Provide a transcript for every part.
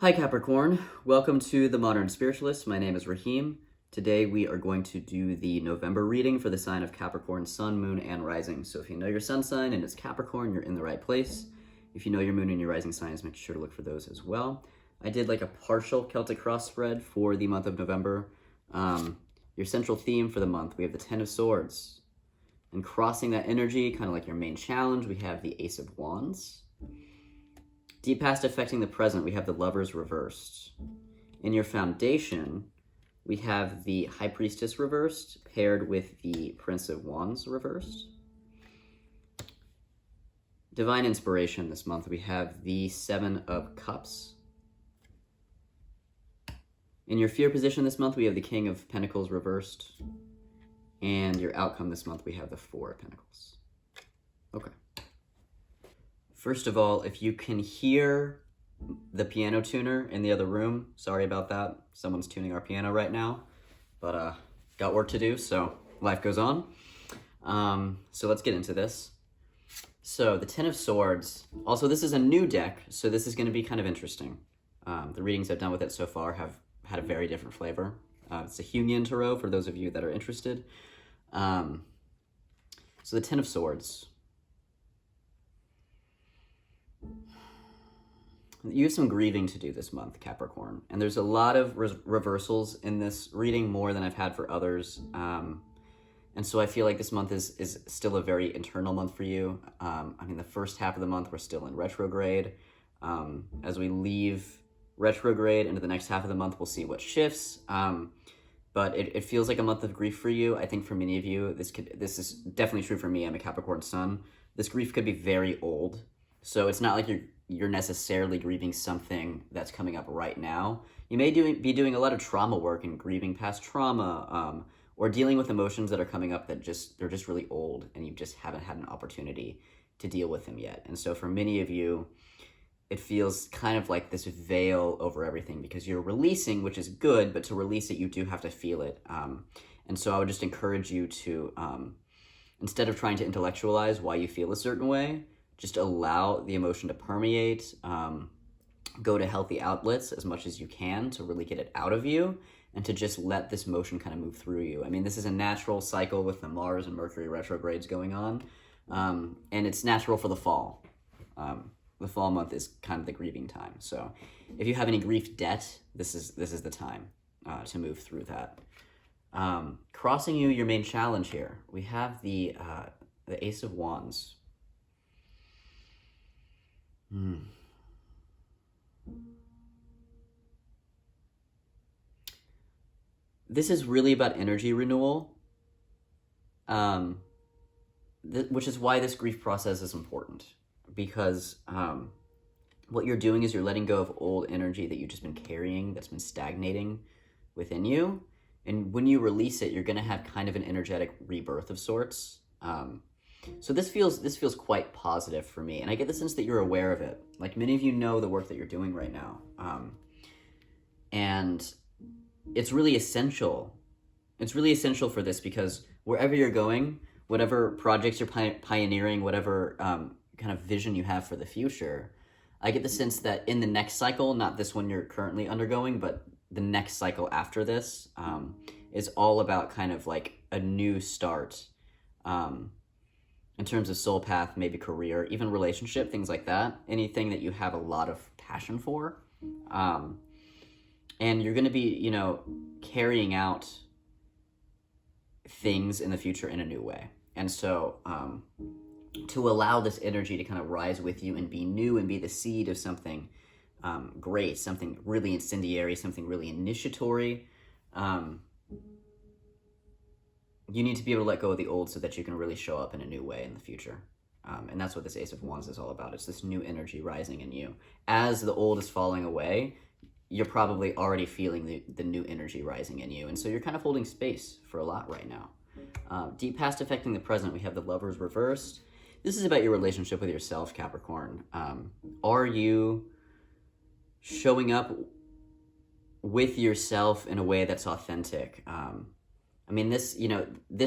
Hi Capricorn, welcome to The Modern Spiritualist. My name is Raheem. Today we are going to do the November reading for the sign of Capricorn, Sun, Moon, and Rising. So if you know your sun sign and it's Capricorn, you're in the right place. If you know your moon and your rising signs, make sure to look for those as well. I did like a partial Celtic cross spread for the month of November. Your central theme for the month, we have the Ten of Swords. And crossing that energy, kind of like your main challenge, we have the Ace of Wands. Deep past affecting the present, we have the Lovers reversed. In your foundation, we have the High Priestess reversed, paired with the Prince of Wands reversed. Divine inspiration this month, we have the Seven of Cups. In your fear position this month, we have the King of Pentacles reversed. And your outcome this month, we have the Four of Pentacles. Okay. First of all, if you can hear the piano tuner in the other room, sorry about that. Someone's tuning our piano right now, but got work to do, so life goes on. So let's get into this. So the Ten of Swords, also this is a new deck, so this is gonna be kind of interesting. The readings I've done with it so far have had a very different flavor. It's a Jungian tarot for those of you that are interested. So the Ten of Swords. You have some grieving to do this month, Capricorn, and there's a lot of reversals in this reading, more than I've had for others. And so I feel like this month is still a very internal month for you. I mean, the first half of the month, we're still in retrograde. As we leave retrograde into the next half of the month, we'll see what shifts. But it feels like a month of grief for you. I think for many of you, this is definitely true for me. I'm a Capricorn sun. This grief could be very old. So it's not like you're necessarily grieving something that's coming up right now. You may be doing a lot of trauma work and grieving past trauma, or dealing with emotions that are coming up that they're just really old and you just haven't had an opportunity to deal with them yet. And so for many of you, it feels kind of like this veil over everything because you're releasing, which is good, but to release it, you do have to feel it. And so I would just encourage you to, instead of trying to intellectualize why you feel a certain way, just allow the emotion to permeate, go to healthy outlets as much as you can to really get it out of you and to just let this motion kind of move through you. I mean, this is a natural cycle with the Mars and Mercury retrogrades going on, and it's natural for the fall. The fall month is kind of the grieving time. So if you have any grief debt, this is the time to move through that. Crossing you, your main challenge here, we have the Ace of Wands. This is really about energy renewal, which is why this grief process is important, because what you're doing is you're letting go of old energy that you've just been carrying, that's been stagnating within you. And when you release it, you're going to have kind of an energetic rebirth of sorts. So this feels quite positive for me, and I get the sense that you're aware of it. Like many of you know the work that you're doing right now, and it's really essential. It's really essential for this because wherever you're going, whatever projects you're pioneering, whatever kind of vision you have for the future, I get the sense that in the next cycle, not this one you're currently undergoing, but the next cycle after this is all about kind of like a new start. In terms of soul path, maybe career, even relationship, things like that, anything that you have a lot of passion for. And you're going to be, carrying out things in the future in a new way. And so to allow this energy to kind of rise with you and be new and be the seed of something great, something really incendiary, something really initiatory, you need to be able to let go of the old so that you can really show up in a new way in the future. And that's what this Ace of Wands is all about. It's this new energy rising in you. As the old is falling away, you're probably already feeling the new energy rising in you. And so you're kind of holding space for a lot right now. Deep past affecting the present, we have the Lovers reversed. This is about your relationship with yourself, Capricorn. Are you showing up with yourself in a way that's authentic? I mean, this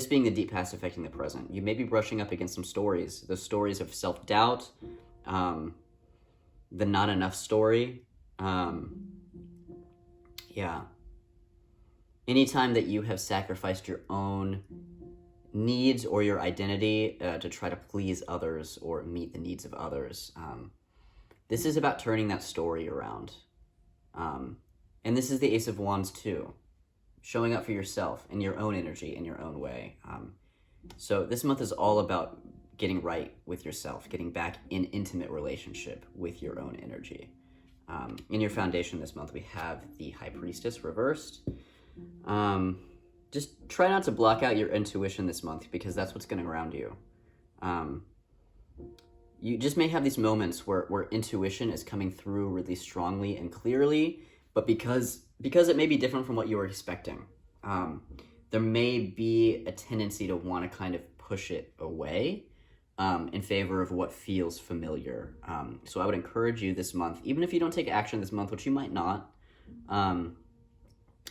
being the deep past affecting the present, you may be brushing up against some stories, those stories of self-doubt, the not enough story, Yeah. Anytime that you have sacrificed your own needs or your identity to try to please others or meet the needs of others, this is about turning that story around. And this is the Ace of Wands too, showing up for yourself in your own energy, in your own way. So this month is all about getting right with yourself, getting back in intimate relationship with your own energy. In your foundation this month, we have the High Priestess reversed. Just try not to block out your intuition this month, because that's what's going to ground you. You just may have these moments where intuition is coming through really strongly and clearly, but because it may be different from what you were expecting, there may be a tendency to want to kind of push it away in favor of what feels familiar. So I would encourage you this month, even if you don't take action this month, which you might not,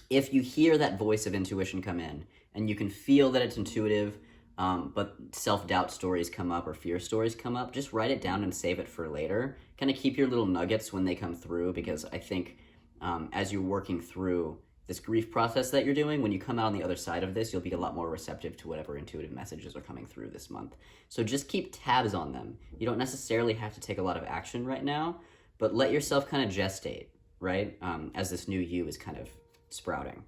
if you hear that voice of intuition come in and you can feel that it's intuitive, but self-doubt stories come up or fear stories come up, just write it down and save it for later. Kind of keep your little nuggets when they come through, because I think as you're working through this grief process that you're doing, when you come out on the other side of this, you'll be a lot more receptive to whatever intuitive messages are coming through this month. So just keep tabs on them. You don't necessarily have to take a lot of action right now, but let yourself kind of gestate, right? As this new you is kind of sprouting.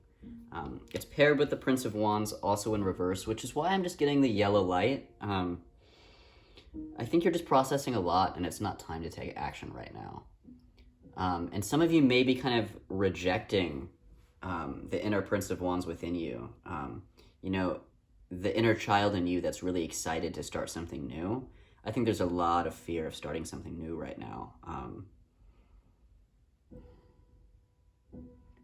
It's paired with the Prince of Wands, also in reverse, which is why I'm just getting the yellow light. I think you're just processing a lot, and it's not time to take action right now. And some of you may be kind of rejecting the inner Prince of Wands within you. You know, the inner child in you that's really excited to start something new. I think there's a lot of fear of starting something new right now.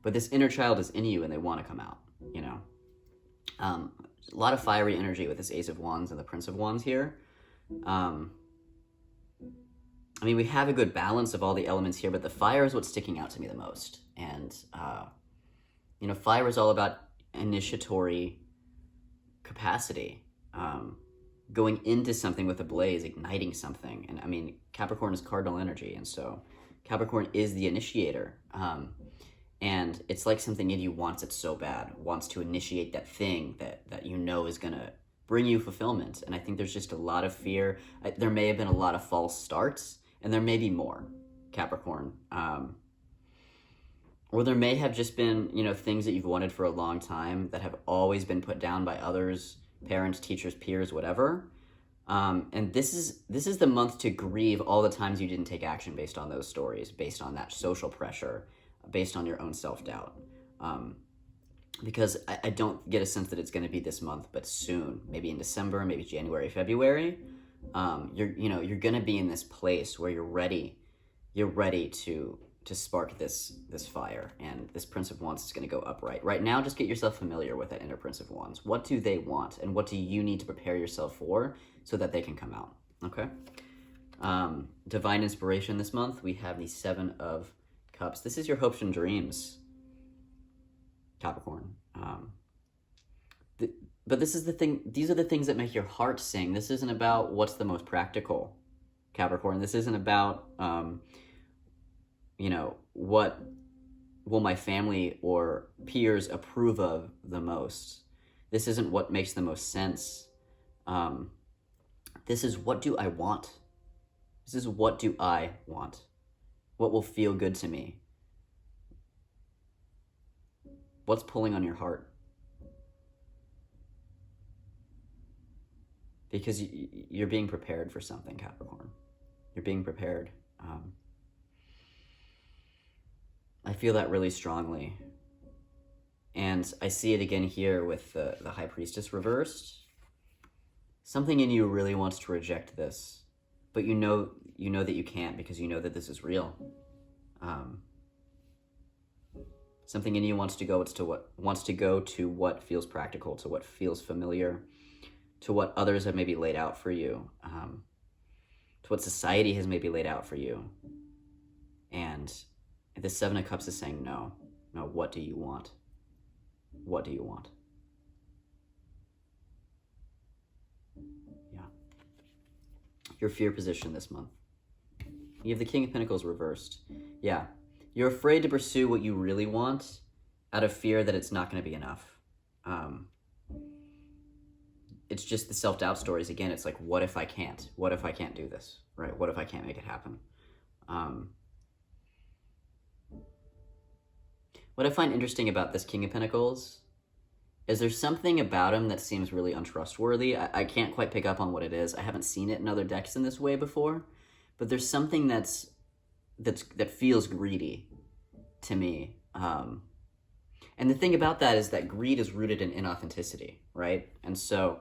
But this inner child is in you and they want to come out, you know. A lot of fiery energy with this Ace of Wands and the Prince of Wands here. I mean, we have a good balance of all the elements here, but the fire is what's sticking out to me the most. And, you know, fire is all about initiatory capacity, going into something with a blaze, igniting something. And I mean, Capricorn is cardinal energy, and so Capricorn is the initiator. And it's like something in you wants it so bad, wants to initiate that thing that you know is going to bring you fulfillment. And I think there's just a lot of fear. There may have been a lot of false starts, and there may be more, Capricorn. Or there may have just been, you know, things that you've wanted for a long time that have always been put down by others, parents, teachers, peers, whatever. And this is the month to grieve all the times you didn't take action based on those stories, based on that social pressure, based on your own self-doubt. Because I don't get a sense that it's going to be this month, but soon, maybe in December, maybe January, February, you're going to be in this place where you're ready to spark this fire, and this Prince of Wands is going to go upright. Right now, just get yourself familiar with that inner Prince of Wands. What do they want, and what do you need to prepare yourself for so that they can come out, okay? Divine inspiration this month, we have the Seven of Cups. This is your hopes and dreams, Capricorn. But this is the thing, these are the things that make your heart sing. This isn't about what's the most practical, Capricorn. This isn't about, what will my family or peers approve of the most. This isn't what makes the most sense. This is, what do I want? This is, what do I want? What will feel good to me? What's pulling on your heart? Because you're being prepared for something, Capricorn. You're being prepared. I feel that really strongly. And I see it again here with the High Priestess reversed. Something in you really wants to reject this, but you know that you can't, because you know that this is real. Something in you wants to go to what feels practical, to what feels familiar, to what others have maybe laid out for you, to what society has maybe laid out for you. And the Seven of Cups is saying, no, what do you want? What do you want? Yeah. Your fear position this month. You have the King of Pentacles reversed. Yeah. You're afraid to pursue what you really want out of fear that it's not going to be enough. It's just the self-doubt stories again. It's like, what if I can't? What if I can't do this, right? What if I can't make it happen? What I find interesting about this King of Pentacles is there's something about him that seems really untrustworthy. I can't quite pick up on what it is. I haven't seen it in other decks in this way before, but there's something that feels greedy to me. And the thing about that is that greed is rooted in inauthenticity, right? And so,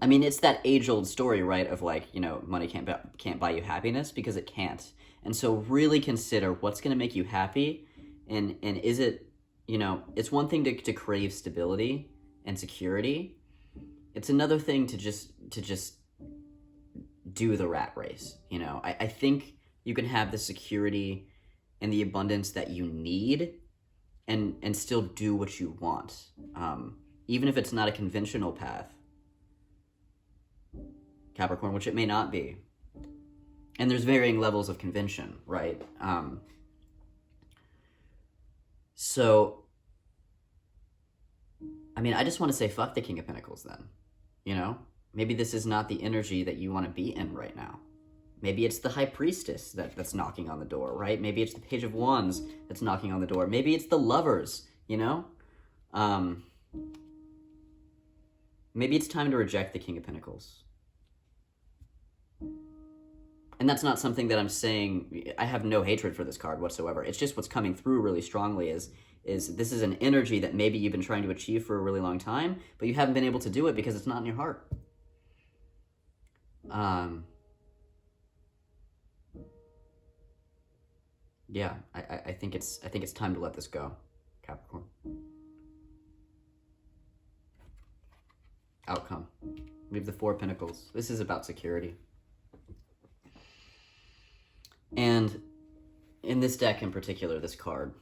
I mean, it's that age-old story, right, of like, you know, money can't buy you happiness, because it can't. And so really consider what's going to make you happy, and is it, you know, it's one thing to crave stability and security. It's another thing to just do the rat race, you know. I think you can have the security and the abundance that you need and still do what you want, even if it's not a conventional path, Capricorn, which it may not be. And there's varying levels of convention, right? So, I mean, I just want to say fuck the King of Pentacles then, you know? Maybe this is not the energy that you want to be in right now. Maybe it's the High Priestess that's knocking on the door, right? Maybe it's the Page of Wands that's knocking on the door. Maybe it's the Lovers, you know? Maybe it's time to reject the King of Pentacles. And that's not something that I'm saying, I have no hatred for this card whatsoever. It's just what's coming through really strongly is this is an energy that maybe you've been trying to achieve for a really long time, but you haven't been able to do it because it's not in your heart. Yeah, I think it's time to let this go, Capricorn. Outcome. We have the Four of Pentacles. This is about security. And in this deck in particular, this card,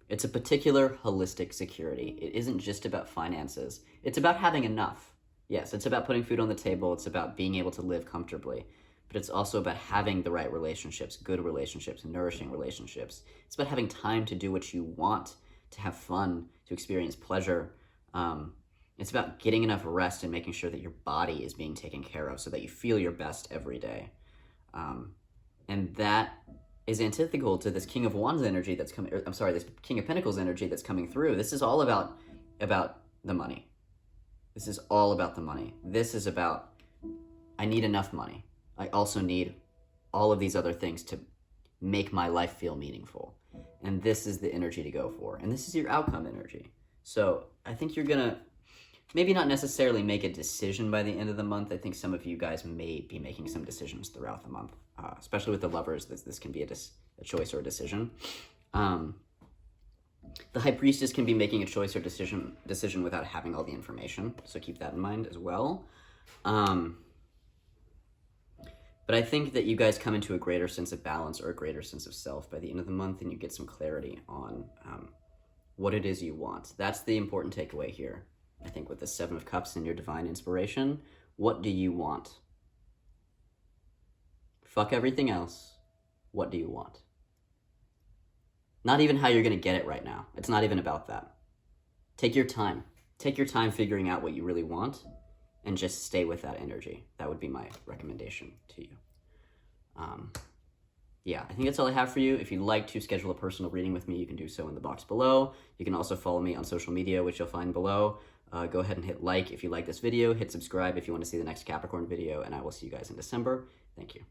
it's a particular holistic security. It isn't just about finances. It's about having enough. Yes, it's about putting food on the table. It's about being able to live comfortably. But it's also about having the right relationships, good relationships, nourishing relationships. It's about having time to do what you want, to have fun, to experience pleasure. It's about getting enough rest and making sure that your body is being taken care of so that you feel your best every day. And that is antithetical to this King of Wands energy that's coming, this King of Pentacles energy that's coming through. This is all about the money. This is all about the money. This is about, I need enough money. I also need all of these other things to make my life feel meaningful. And this is the energy to go for. And this is your outcome energy. So I think you're going to maybe not necessarily make a decision by the end of the month. I think some of you guys may be making some decisions throughout the month, especially with the Lovers. This can be a choice or a decision. The High Priestess can be making a choice or decision without having all the information, so keep that in mind as well. But I think that you guys come into a greater sense of balance or a greater sense of self by the end of the month, and you get some clarity on what it is you want. That's the important takeaway here. I think with the Seven of Cups and your divine inspiration, what do you want? Fuck everything else. What do you want? Not even how you're going to get it right now. It's not even about that. Take your time. Take your time figuring out what you really want and just stay with that energy. That would be my recommendation to you. Yeah, I think that's all I have for you. If you'd like to schedule a personal reading with me, you can do so in the box below. You can also follow me on social media, which you'll find below. Go ahead and hit like if you like this video. Hit subscribe if you want to see the next Capricorn video, and I will see you guys in December. Thank you.